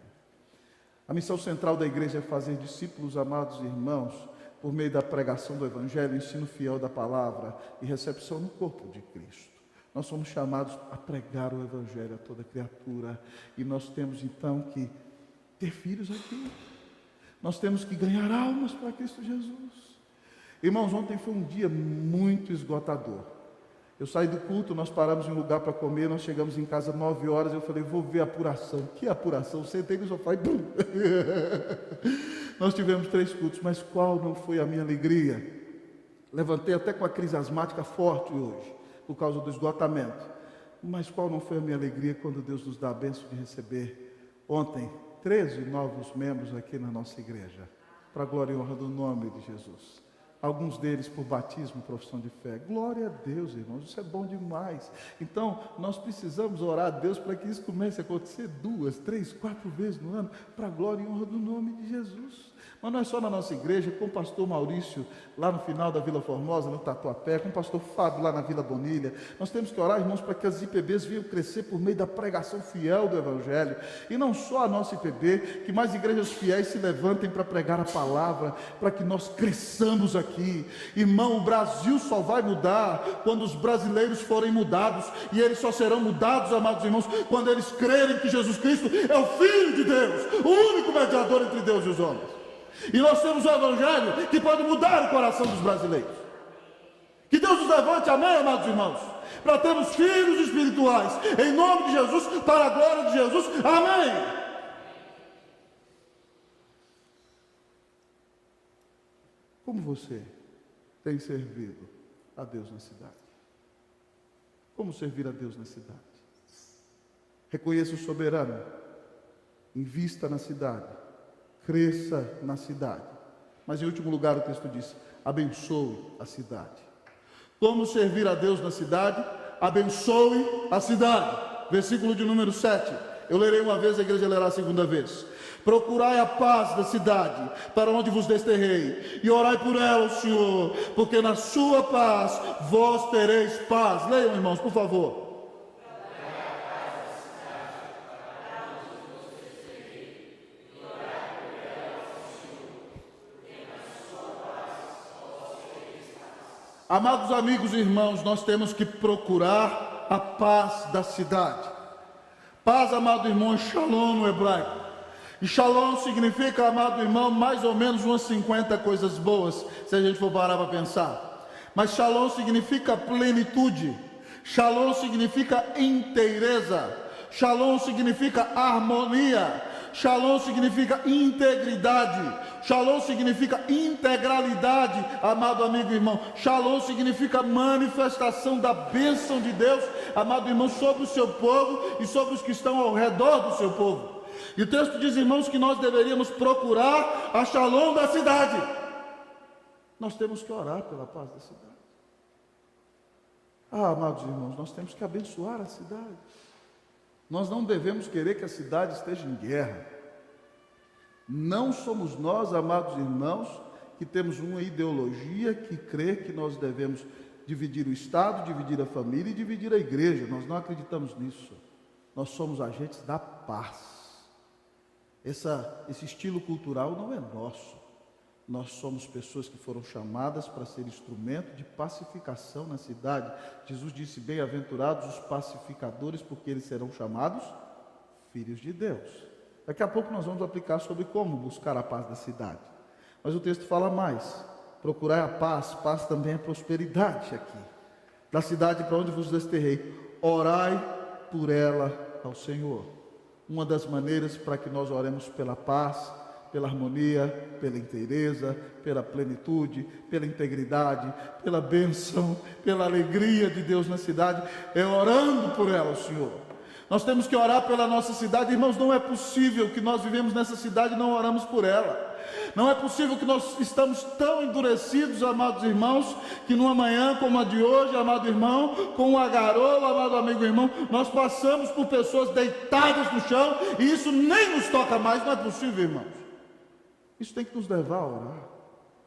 A missão central da igreja é fazer discípulos, amados irmãos, por meio da pregação do Evangelho, ensino fiel da palavra e recepção no corpo de Cristo. Nós somos chamados a pregar o Evangelho a toda criatura. E nós temos então que ter filhos aqui. Nós temos que ganhar almas para Cristo Jesus. Irmãos, ontem foi um dia muito esgotador. Eu saí do culto, nós paramos em um lugar para comer, nós chegamos em casa 9 horas, eu falei, vou ver a apuração. Que apuração? Sentei no sofá e bum! Nós tivemos 3 cultos, mas qual não foi a minha alegria? Levantei até com a crise asmática forte hoje, por causa do esgotamento. Mas qual não foi a minha alegria quando Deus nos dá a bênção de receber ontem 13 novos membros aqui na nossa igreja, para a glória e honra do nome de Jesus. Alguns deles por batismo, profissão de fé. Glória a Deus, irmãos, isso é bom demais. Então, nós precisamos orar a Deus para que isso comece a acontecer 2, 3, 4 vezes no ano, para a glória e honra do nome de Jesus. Mas não é só na nossa igreja, com o pastor Maurício, lá no final da Vila Formosa, no Tatuapé, com o pastor Fábio, lá na Vila Bonilha. Nós temos que orar, irmãos, para que as IPBs venham crescer por meio da pregação fiel do Evangelho. E não só a nossa IPB, que mais igrejas fiéis se levantem para pregar a palavra, para que nós cresçamos aqui. Irmão, o Brasil só vai mudar quando os brasileiros forem mudados. E eles só serão mudados, amados irmãos, quando eles crerem que Jesus Cristo é o Filho de Deus, o único mediador entre Deus e os homens. E nós temos o Evangelho que pode mudar o coração dos brasileiros. Que Deus nos levante, amém, amados irmãos, para termos filhos espirituais, em nome de Jesus, para a glória de Jesus, amém. Como você tem servido a Deus na cidade? Como servir a Deus na cidade? Reconheça o soberano, invista na cidade, cresça na cidade. Mas em último lugar o texto diz, abençoe a cidade. Como servir a Deus na cidade? Abençoe a cidade. Versículo de número 7. Eu lerei uma vez, a igreja lerá a segunda vez. Procurai a paz da cidade, para onde vos desterrei, e orai por ela, o Senhor, porque na sua paz vós tereis paz. Leiam, irmãos, por favor. Amados amigos e irmãos, nós temos que procurar a paz da cidade. Paz, amado irmão, é shalom no hebraico. E shalom significa, amado irmão, mais ou menos umas 50 coisas boas, se a gente for parar para pensar. Mas shalom significa plenitude. Shalom significa inteireza. Shalom significa harmonia. Shalom significa integridade. Shalom significa integralidade, amado amigo e irmão. Shalom significa manifestação da bênção de Deus, amado irmão, sobre o seu povo e sobre os que estão ao redor do seu povo. E o texto diz, irmãos, que nós deveríamos procurar a shalom da cidade. Nós temos que orar pela paz da cidade. Amados irmãos, nós temos que abençoar a cidade. Nós não devemos querer que a cidade esteja em guerra. Não somos nós, amados irmãos, que temos uma ideologia que crê que nós devemos dividir o Estado, dividir a família e dividir a igreja. Nós não acreditamos nisso. Nós somos agentes da paz. Esse estilo cultural não é nosso. Nós somos pessoas que foram chamadas para ser instrumento de pacificação na cidade. Jesus disse, bem-aventurados os pacificadores, porque eles serão chamados filhos de Deus. Daqui a pouco nós vamos aplicar sobre como buscar a paz da cidade. Mas o texto fala mais. Procurai a paz, paz também é prosperidade aqui. Da cidade para onde vos desterrei, orai por ela ao Senhor. Uma das maneiras para que nós oremos pela paz, pela harmonia, pela inteireza, pela plenitude, pela integridade, pela bênção, pela alegria de Deus na cidade, é orando por ela, Senhor. Nós temos que orar pela nossa cidade, irmãos. Não é possível que nós vivemos nessa cidade e não oramos por ela. Não é possível que nós estamos tão endurecidos, amados irmãos, que numa manhã como a de hoje, amado irmão, com uma garoa, amado amigo irmão, nós passamos por pessoas deitadas no chão e isso nem nos toca mais. Não é possível, irmãos. Isso tem que nos levar a orar.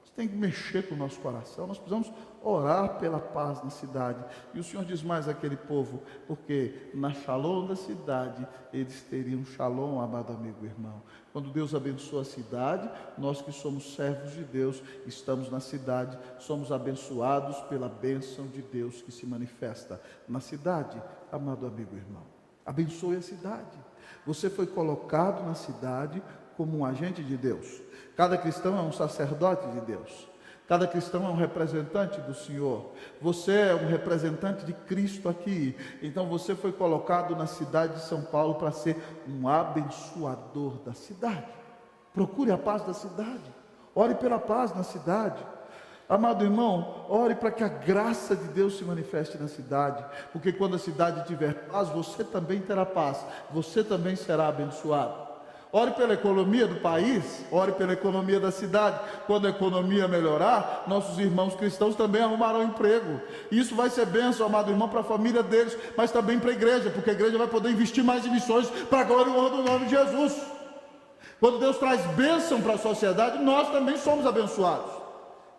Nós tem que mexer com o nosso coração. Nós precisamos orar pela paz na cidade. E o Senhor diz mais àquele povo, porque na shalom da cidade, eles teriam shalom, amado amigo e irmão. Quando Deus abençoa a cidade, nós que somos servos de Deus, estamos na cidade, somos abençoados pela bênção de Deus que se manifesta na cidade, amado amigo e irmão. Abençoe a cidade. Você foi colocado na cidade como um agente de Deus. Cada cristão é um sacerdote de Deus. Cada cristão é um representante do Senhor. Você é um representante de Cristo aqui. Então você foi colocado na cidade de São Paulo para ser um abençoador da cidade. Procure a paz da cidade. Ore pela paz na cidade. Amado irmão, ore para que a graça de Deus se manifeste na cidade. Porque quando a cidade tiver paz, você também terá paz. Você também será abençoado. Ore pela economia do país, ore pela economia da cidade. Quando a economia melhorar, nossos irmãos cristãos também arrumarão emprego. Isso vai ser bênção, amado irmão, para a família deles, mas também para a igreja, porque a igreja vai poder investir mais em missões para a glória e honra do nome de Jesus. Quando Deus traz bênção para a sociedade, nós também somos abençoados.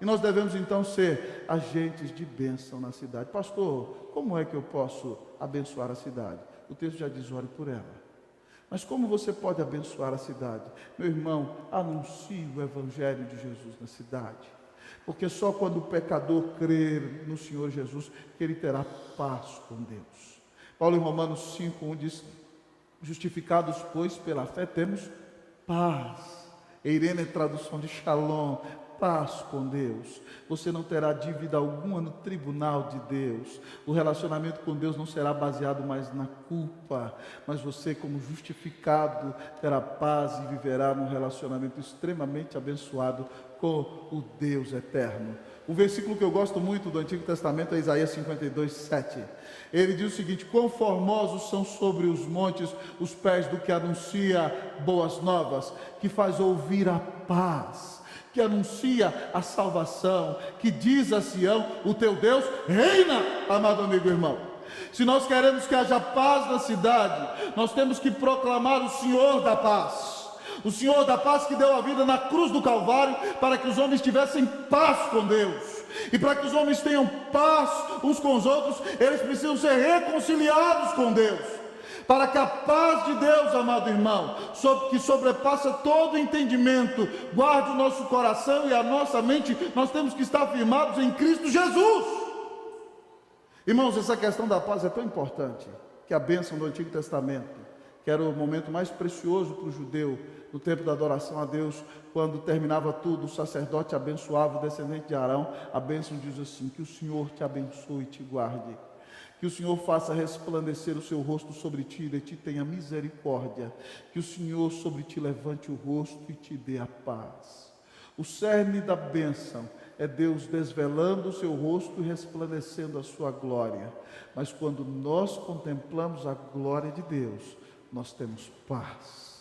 E nós devemos então ser agentes de bênção na cidade. Pastor, como é que eu posso abençoar a cidade? O texto já diz, ore por ela. Mas como você pode abençoar a cidade? Meu irmão, anuncie o Evangelho de Jesus na cidade. Porque só quando o pecador crer no Senhor Jesus, que ele terá paz com Deus. Paulo em Romanos 5:1 diz, justificados, pois, pela fé, temos paz. Eirene é tradução de shalom, paz com Deus. Você não terá dívida alguma no tribunal de Deus. O relacionamento com Deus não será baseado mais na culpa, mas você, como justificado, terá paz e viverá num relacionamento extremamente abençoado com o Deus eterno. O versículo que eu gosto muito do Antigo Testamento é Isaías 52:7. Ele diz o seguinte: quão formosos são sobre os montes os pés do que anuncia boas novas, que faz ouvir a paz, que anuncia a salvação, que diz a Sião, o teu Deus reina, amado amigo e irmão. Se nós queremos que haja paz na cidade, nós temos que proclamar o Senhor da paz. O Senhor da paz que deu a vida na cruz do Calvário para que os homens tivessem paz com Deus. E para que os homens tenham paz uns com os outros, eles precisam ser reconciliados com Deus. Para que a paz de Deus, amado irmão, que sobrepassa todo entendimento, guarde o nosso coração e a nossa mente, nós temos que estar firmados em Cristo Jesus. Irmãos, essa questão da paz é tão importante, que a bênção do Antigo Testamento, que era o momento mais precioso para o judeu, no tempo da adoração a Deus, quando terminava tudo, o sacerdote abençoava o descendente de Arão. A bênção diz assim: que o Senhor te abençoe e te guarde. Que o Senhor faça resplandecer o seu rosto sobre ti e de ti tenha misericórdia. Que o Senhor sobre ti levante o rosto e te dê a paz. O cerne da bênção é Deus desvelando o seu rosto e resplandecendo a sua glória. Mas quando nós contemplamos a glória de Deus, nós temos paz.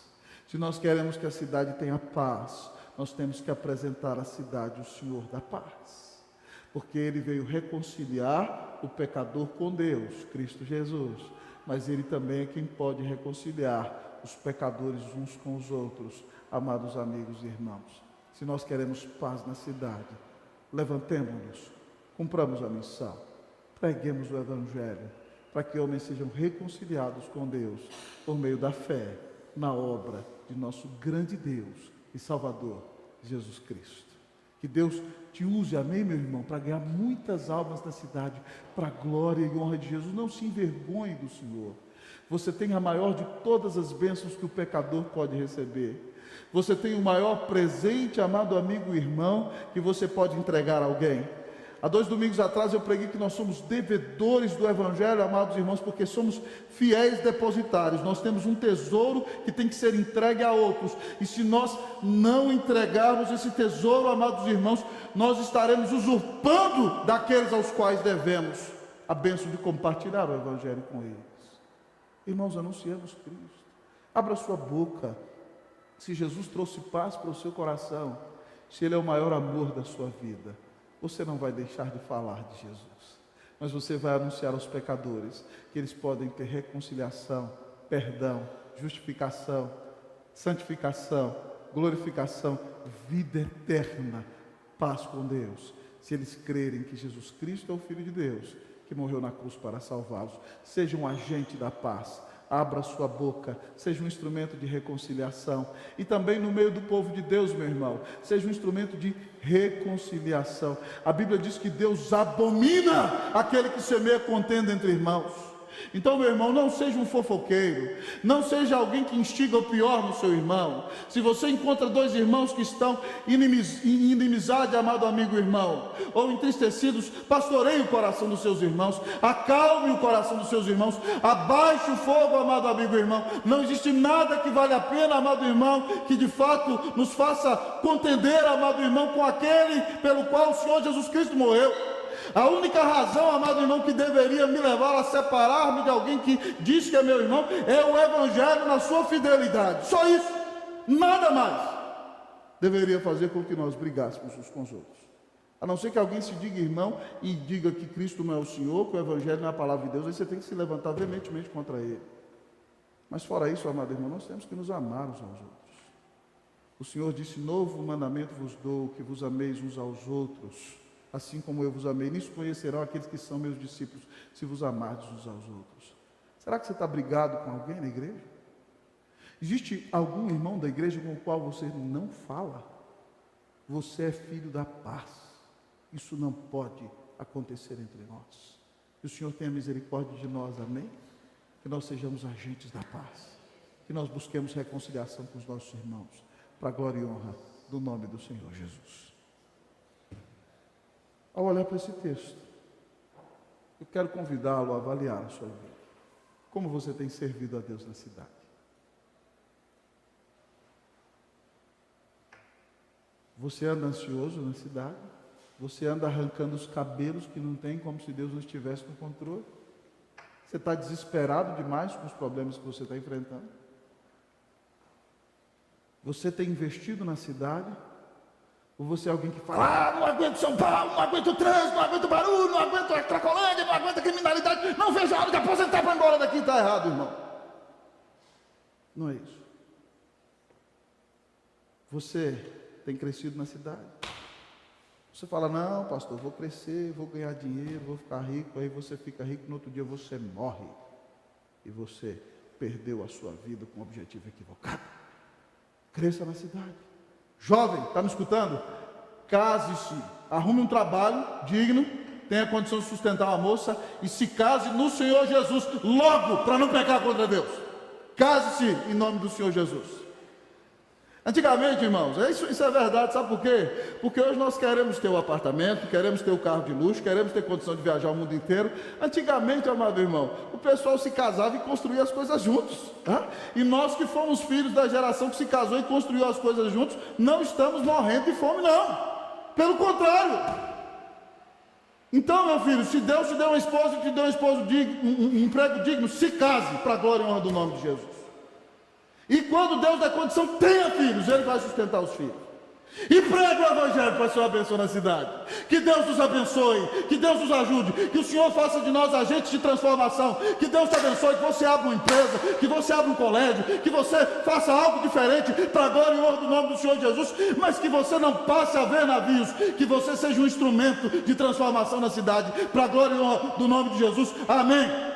Se nós queremos que a cidade tenha paz, nós temos que apresentar à cidade o Senhor da paz. Porque Ele veio reconciliar o pecador com Deus, Cristo Jesus. Mas Ele também é quem pode reconciliar os pecadores uns com os outros, amados amigos e irmãos. Se nós queremos paz na cidade, levantemos-nos, cumpramos a missão, preguemos o Evangelho, para que homens sejam reconciliados com Deus, por meio da fé, na obra de nosso grande Deus e Salvador, Jesus Cristo. Que Deus te use, amém, meu irmão, para ganhar muitas almas na cidade, para a glória e honra de Jesus. Não se envergonhe do Senhor. Você tem a maior de todas as bênçãos que o pecador pode receber. Você tem o maior presente, amado amigo e irmão, que você pode entregar a alguém. Há 2 domingos atrás eu preguei que nós somos devedores do Evangelho, amados irmãos, porque somos fiéis depositários. Nós temos um tesouro que tem que ser entregue a outros. E se nós não entregarmos esse tesouro, amados irmãos, nós estaremos usurpando daqueles aos quais devemos a bênção de compartilhar o Evangelho com eles. Irmãos, anunciamos Cristo. Abra sua boca. Se Jesus trouxe paz para o seu coração, se Ele é o maior amor da sua vida, você não vai deixar de falar de Jesus, mas você vai anunciar aos pecadores que eles podem ter reconciliação, perdão, justificação, santificação, glorificação, vida eterna paz com Deus, se eles crerem que Jesus Cristo é o Filho de Deus, que morreu na cruz para salvá-los. Seja um agente da paz, abra sua boca, seja um instrumento de reconciliação, e também no meio do povo de Deus, meu irmão, seja um instrumento de reconciliação. A Bíblia diz que Deus abomina aquele que semeia contenda entre irmãos. Então, meu irmão, não seja um fofoqueiro, não seja alguém que instiga o pior no seu irmão. Se você encontra dois irmãos que estão em inimizade, amado amigo irmão, ou entristecidos, pastoreie o coração dos seus irmãos, acalme o coração dos seus irmãos, abaixe o fogo, amado amigo irmão. Não existe nada que vale a pena, amado irmão, que de fato nos faça contender, amado irmão, com aquele pelo qual o Senhor Jesus Cristo morreu. A única razão, amado irmão, que deveria me levar a separar-me de alguém que diz que é meu irmão, é o Evangelho na sua fidelidade. Só isso, nada mais deveria fazer com que nós brigássemos uns com os outros. A não ser que alguém se diga irmão e diga que Cristo não é o Senhor, que o Evangelho não é a palavra de Deus, aí você tem que se levantar veementemente contra ele. Mas fora isso, amado irmão, nós temos que nos amar uns aos outros. O Senhor disse: novo mandamento vos dou, que vos ameis uns aos outros, assim como eu vos amei. Nisso conhecerão aqueles que são meus discípulos, se vos amardes uns aos outros. Será que você está brigado com alguém na igreja? Existe algum irmão da igreja com o qual você não fala? Você é filho da paz. Isso não pode acontecer entre nós. Que o Senhor tenha misericórdia de nós, amém? Que nós sejamos agentes da paz, que nós busquemos reconciliação com os nossos irmãos, para a glória e honra do nome do Senhor Jesus. Ao olhar para esse texto, eu quero convidá-lo a avaliar a sua vida. Como você tem servido a Deus na cidade? Você anda ansioso na cidade? Você anda arrancando os cabelos que não tem, como se Deus não estivesse no controle? Você está desesperado demais com os problemas que você está enfrentando? Você tem investido na cidade? Ou você é alguém que fala: não aguento São Paulo, não aguento o trânsito, não aguento o barulho, não aguento a Cracolândia, não aguento a criminalidade, não vejo a hora de aposentar para ir embora daqui. Está errado, irmão. Não é isso. Você tem crescido na cidade? Você fala: não, pastor, vou crescer, vou ganhar dinheiro, vou ficar rico. Aí você fica rico, no outro dia você morre. E você perdeu a sua vida com um objetivo equivocado. Cresça na cidade. Jovem, está me escutando? Case-se, arrume um trabalho digno, tenha condição de sustentar uma moça e se case no Senhor Jesus, logo, para não pecar contra Deus. Case-se em nome do Senhor Jesus. Antigamente, irmãos, isso é verdade, sabe por quê? Porque hoje nós queremos ter o apartamento, queremos ter o carro de luxo, queremos ter condição de viajar o mundo inteiro. Antigamente, amado irmão, o pessoal se casava e construía as coisas juntos. Tá? E nós que fomos filhos da geração que se casou e construiu as coisas juntos, não estamos morrendo de fome, não. Pelo contrário. Então, meu filho, se Deus te deu uma esposa e te deu um emprego digno, se case para a glória e honra do nome de Jesus. E quando Deus der condição, tenha filhos, Ele vai sustentar os filhos. E pregue o Evangelho para ser uma bênção na cidade. Que Deus nos abençoe, que Deus nos ajude, que o Senhor faça de nós agentes de transformação. Que Deus te abençoe, que você abra uma empresa, que você abra um colégio, que você faça algo diferente para a glória e honra do nome do Senhor Jesus, mas que você não passe a ver navios, que você seja um instrumento de transformação na cidade, para a glória e honra do nome de Jesus. Amém.